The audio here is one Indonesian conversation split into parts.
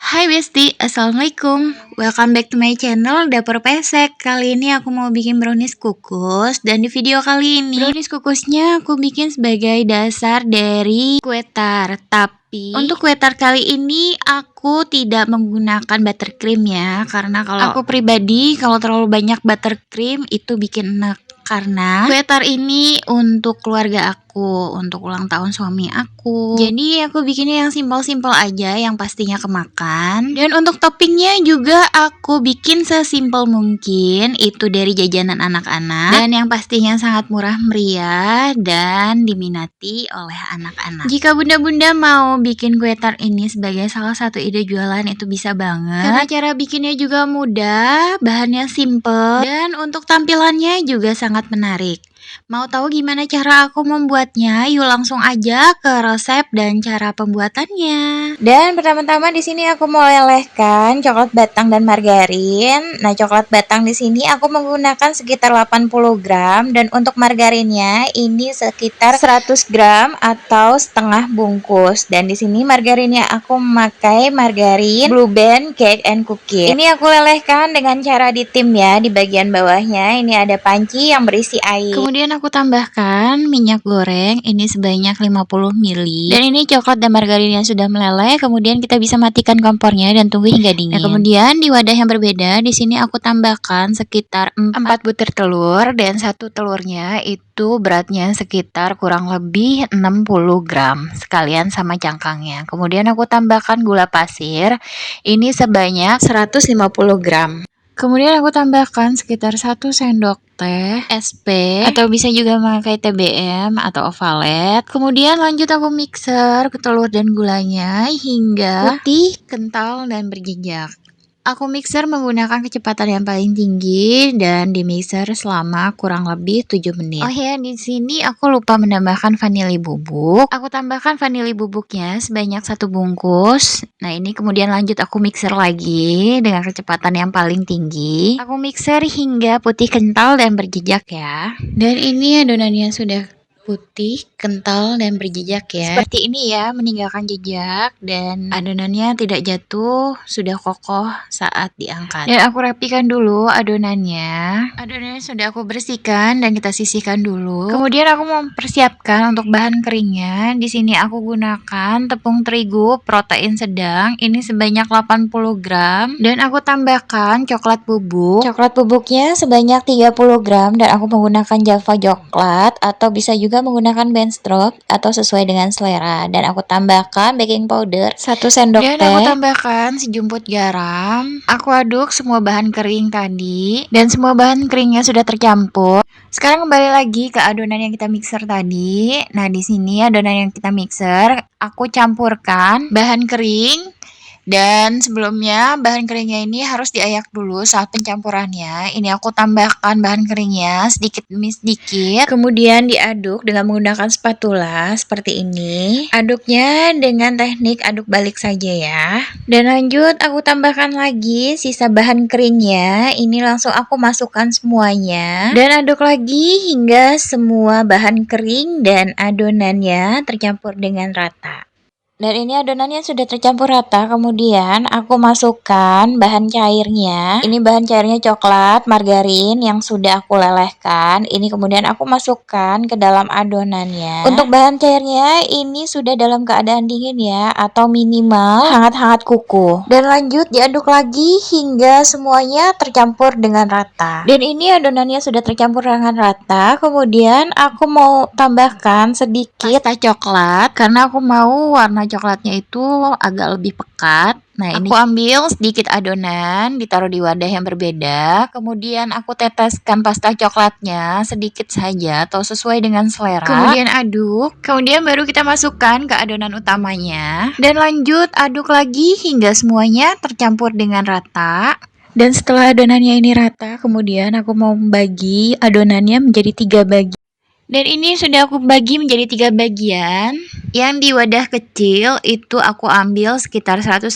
Hai Besti, Assalamualaikum. Welcome back to my channel Dapur Pesek. Kali ini aku mau bikin brownies kukus. Dan di video kali ini brownies kukusnya aku bikin sebagai dasar dari kue tart. Tapi untuk kue tart kali ini aku tidak menggunakan buttercream ya. Karena kalau aku pribadi kalau terlalu banyak buttercream itu bikin enak. Karena kue tart ini untuk keluarga aku, untuk ulang tahun suami aku. Jadi aku bikinnya yang simpel-simpel aja, yang pastinya kemakan. Dan untuk toppingnya juga aku bikin sesimpel mungkin, itu dari jajanan anak-anak. Dan yang pastinya sangat murah meriah dan diminati oleh anak-anak. Jika bunda-bunda mau bikin kue tart ini sebagai salah satu ide jualan itu bisa banget. Karena cara bikinnya juga mudah, bahannya simple, dan untuk tampilannya juga sangat menarik. Mau tahu gimana cara aku membuatnya? Yuk langsung aja ke resep dan cara pembuatannya. Dan pertama-tama di sini aku mau lelehkan coklat batang dan margarin. Nah, coklat batang di sini aku menggunakan sekitar 80 gram dan untuk margarinnya ini sekitar 100 gram atau setengah bungkus. Dan di sini margarinnya aku memakai margarin Blue Band Cake and Cookie. Ini aku lelehkan dengan cara ditim ya, di bagian bawahnya ini ada panci yang berisi air. Kemudian aku tambahkan minyak goreng ini sebanyak 50 ml. Dan ini coklat dan margarin yang sudah meleleh. Kemudian kita bisa matikan kompornya dan tunggu hingga dingin. Nah, kemudian di wadah yang berbeda di sini aku tambahkan sekitar 4 butir telur dan satu telurnya itu beratnya sekitar kurang lebih 60 gram sekalian sama cangkangnya. Kemudian aku tambahkan gula pasir ini sebanyak 150 gram. Kemudian aku tambahkan sekitar 1 sendok teh SP atau bisa juga memakai TBM atau ovalet. Kemudian lanjut aku mixer telur dan gulanya hingga putih, kental, dan berjejak. Aku mixer menggunakan kecepatan yang paling tinggi dan di mixer selama kurang lebih 7 menit. Oh ya, di sini aku lupa menambahkan vanili bubuk. Aku tambahkan vanili bubuknya sebanyak 1 bungkus. Nah, ini kemudian lanjut aku mixer lagi dengan kecepatan yang paling tinggi. Aku mixer hingga putih, kental, dan berjejak ya. Dan ini adonannya sudah putih, kental, dan berjejak ya. Seperti ini ya, meninggalkan jejak dan adonannya tidak jatuh, sudah kokoh saat diangkat. Dan aku rapikan dulu adonannya. Adonannya sudah aku bersihkan dan kita sisihkan dulu. Kemudian aku mempersiapkan untuk bahan keringnya. Di sini aku gunakan tepung terigu protein sedang, ini sebanyak 80 gram dan aku tambahkan coklat bubuk. Coklat bubuknya sebanyak 30 gram dan aku menggunakan Java coklat atau bisa juga menggunakan Benstroke atau sesuai dengan selera. Dan aku tambahkan baking powder 1 sendok teh. Dan aku tambahkan sejumput garam. Aku aduk semua bahan kering tadi dan semua bahan keringnya sudah tercampur. Sekarang kembali lagi ke adonan yang kita mixer tadi. Nah, di sini adonan yang kita mixer aku campurkan bahan kering. Dan sebelumnya bahan keringnya ini harus diayak dulu saat pencampurannya. Ini aku tambahkan bahan keringnya sedikit demi sedikit. Kemudian diaduk dengan menggunakan spatula seperti ini. Aduknya dengan teknik aduk balik saja ya. Dan lanjut aku tambahkan lagi sisa bahan keringnya. Ini langsung aku masukkan semuanya. Dan aduk lagi hingga semua bahan kering dan adonannya tercampur dengan rata. Dan ini adonannya sudah tercampur rata, kemudian aku masukkan bahan cairnya. Ini bahan cairnya coklat, margarin yang sudah aku lelehkan. Ini kemudian aku masukkan ke dalam adonannya. Untuk bahan cairnya ini sudah dalam keadaan dingin ya, atau minimal hangat-hangat kuku. Dan lanjut diaduk lagi hingga semuanya tercampur dengan rata. Dan ini adonannya sudah tercampur dengan rata, kemudian aku mau tambahkan sedikit pasta coklat karena aku mau warna coklatnya itu agak lebih pekat. Nah, ini aku ambil sedikit adonan, ditaruh di wadah yang berbeda. Kemudian aku teteskan pasta coklatnya sedikit saja atau sesuai dengan selera. Kemudian aduk. Kemudian baru kita masukkan ke adonan utamanya. Dan lanjut aduk lagi hingga semuanya tercampur dengan rata. Dan setelah adonannya ini rata, kemudian aku mau membagi adonannya menjadi 3 bagian. Dan ini sudah aku bagi menjadi 3 bagian. Yang di wadah kecil itu aku ambil sekitar 150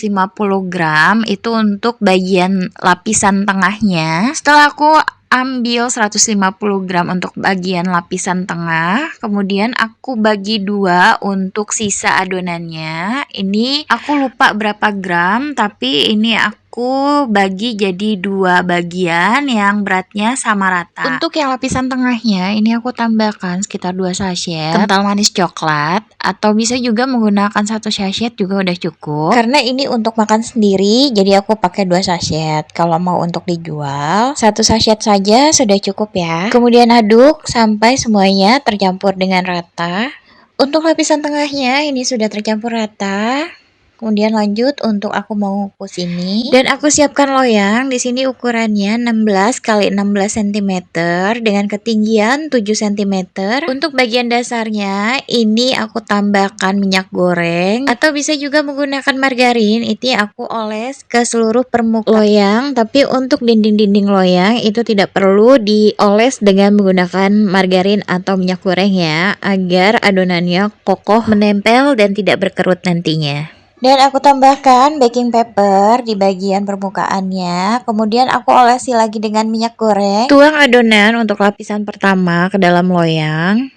gram. Itu untuk bagian lapisan tengahnya. Setelah aku ambil 150 gram untuk bagian lapisan tengah, kemudian aku bagi dua untuk sisa adonannya. Ini aku lupa berapa gram, tapi ini aku bagi jadi dua bagian yang beratnya sama rata. Untuk yang lapisan tengahnya, ini aku tambahkan sekitar 2 sachet kental manis coklat, atau bisa juga menggunakan 1 sachet juga udah cukup. Karena ini untuk makan sendiri, jadi aku pakai 2 sachet. Kalau mau untuk dijual, 1 sachet saja sudah cukup ya. Kemudian aduk sampai semuanya tercampur dengan rata. Untuk lapisan tengahnya ini sudah tercampur rata. Kemudian lanjut untuk aku mau kukus ini. Dan aku siapkan loyang. Di sini ukurannya 16 x 16 cm dengan ketinggian 7 cm. Untuk bagian dasarnya ini aku tambahkan minyak goreng atau bisa juga menggunakan margarin. Ini aku oles ke seluruh permukaan loyang, tapi untuk dinding-dinding loyang itu tidak perlu dioles dengan menggunakan margarin atau minyak goreng ya, agar adonannya kokoh menempel dan tidak berkerut nantinya. Dan aku tambahkan baking paper di bagian permukaannya. Kemudian aku olesi lagi dengan minyak goreng. Tuang adonan untuk lapisan pertama ke dalam loyang.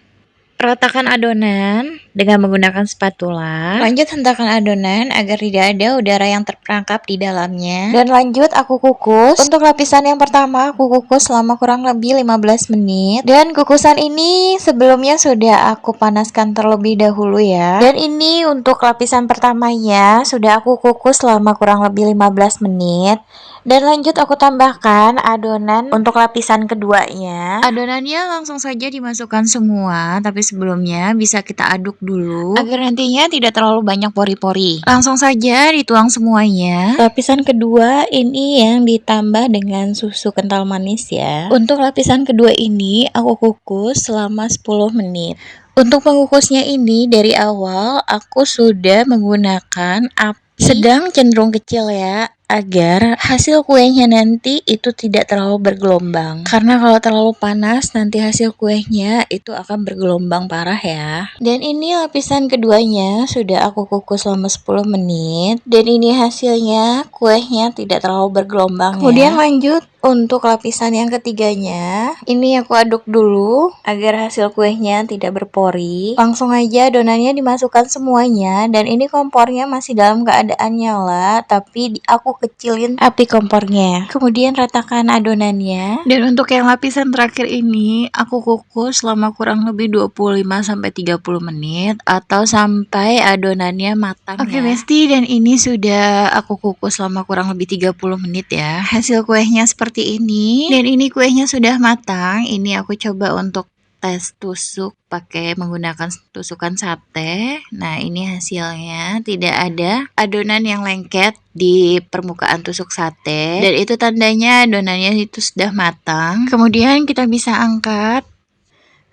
Ratakan adonan dengan menggunakan spatula. Lanjut hentakan adonan agar tidak ada udara yang terperangkap di dalamnya. Dan lanjut aku kukus. Untuk lapisan yang pertama aku kukus selama kurang lebih 15 menit. Dan kukusan ini sebelumnya sudah aku panaskan terlebih dahulu ya. Dan ini untuk lapisan pertamanya sudah aku kukus selama kurang lebih 15 menit. Dan lanjut aku tambahkan adonan untuk lapisan keduanya. Adonannya langsung saja dimasukkan semua, tapi sebelumnya bisa kita aduk dulu agar nantinya tidak terlalu banyak pori-pori. Langsung saja dituang semuanya. Lapisan kedua ini yang ditambah dengan susu kental manis ya. Untuk lapisan kedua ini aku kukus selama 10 menit. Untuk mengukusnya ini dari awal aku sudah menggunakan api sedang cenderung kecil ya, agar hasil kuenya nanti itu tidak terlalu bergelombang. Karena kalau terlalu panas nanti hasil kuenya itu akan bergelombang parah ya. Dan ini lapisan keduanya sudah aku kukus selama 10 menit. Dan ini hasilnya kuenya tidak terlalu bergelombang. Kemudian lanjut untuk lapisan yang ketiganya, ini aku aduk dulu agar hasil kuenya tidak berpori. Langsung aja adonannya dimasukkan semuanya, dan ini kompornya masih dalam keadaan nyala, tapi aku kecilin api kompornya. Kemudian ratakan adonannya. Dan untuk yang lapisan terakhir ini, aku kukus selama kurang lebih 25-30 menit atau sampai adonannya matang. Oke, Besti, dan ini sudah aku kukus selama kurang lebih 30 menit ya. Hasil kuenya seperti ini, dan ini kuenya sudah matang. Ini aku coba untuk tes tusuk pakai menggunakan tusukan sate. Nah, ini hasilnya tidak ada adonan yang lengket di permukaan tusuk sate, dan itu tandanya adonannya itu sudah matang. Kemudian kita bisa angkat.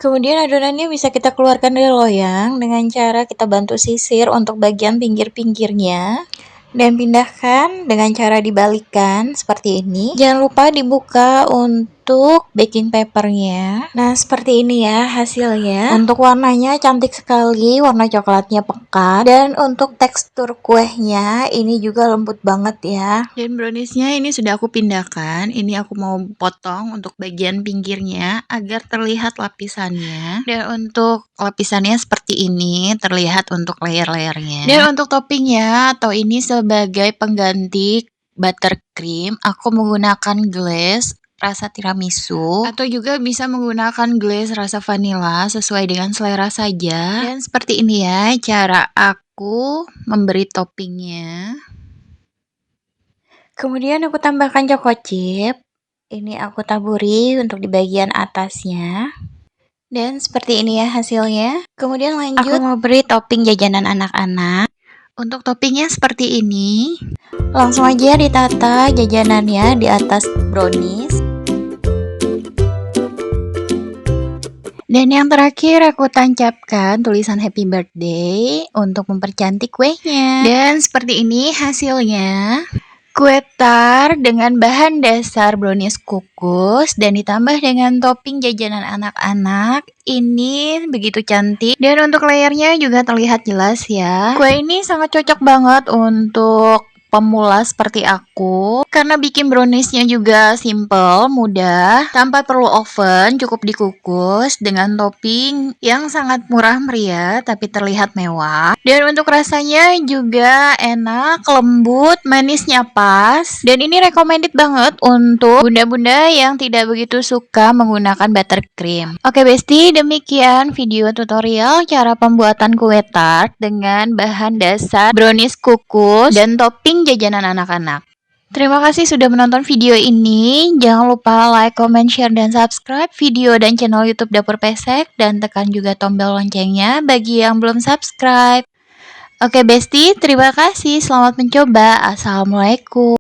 Kemudian adonannya bisa kita keluarkan dari loyang dengan cara kita bantu sisir untuk bagian pinggir-pinggirnya. Dan pindahkan dengan cara dibalikkan seperti ini. Jangan lupa dibuka untuk baking papernya. Nah, seperti ini ya hasilnya. Untuk warnanya cantik sekali, warna coklatnya pekat. Dan untuk tekstur kuehnya ini juga lembut banget ya. Dan browniesnya ini sudah aku pindahkan. Ini aku mau potong untuk bagian pinggirnya agar terlihat lapisannya. Dan untuk lapisannya seperti ini, terlihat untuk layer-layernya. Dan untuk toppingnya atau ini sebagai pengganti buttercream, aku menggunakan glaze rasa tiramisu, atau juga bisa menggunakan glaze rasa vanilla sesuai dengan selera saja. Dan seperti ini ya cara aku memberi toppingnya. Kemudian aku tambahkan choco chip. Ini aku taburi untuk di bagian atasnya. Dan seperti ini ya hasilnya. Kemudian lanjut, aku mau beri topping jajanan anak-anak. Untuk toppingnya seperti ini. Langsung aja ditata jajanannya di atas brownies. Dan yang terakhir aku tancapkan tulisan happy birthday untuk mempercantik kuenya. Dan seperti ini hasilnya. Kue tart dengan bahan dasar brownies kukus dan ditambah dengan topping jajanan anak-anak. Ini begitu cantik, dan untuk layernya juga terlihat jelas ya. Kue ini sangat cocok banget untuk pemula seperti aku. Karena bikin browniesnya juga simple, mudah, tanpa perlu oven, cukup dikukus dengan topping yang sangat murah meriah tapi terlihat mewah. Dan untuk rasanya juga enak, lembut, manisnya pas. Dan ini recommended banget untuk bunda-bunda yang tidak begitu suka menggunakan buttercream. Oke Besti, demikian video tutorial cara pembuatan kue tart dengan bahan dasar brownies kukus dan topping jajanan anak-anak. Terima kasih sudah menonton video ini. Jangan lupa like, comment, share, dan subscribe video dan channel YouTube Dapur Pesek. Dan tekan juga tombol loncengnya bagi yang belum subscribe. Oke Besti, terima kasih. Selamat mencoba. Assalamualaikum.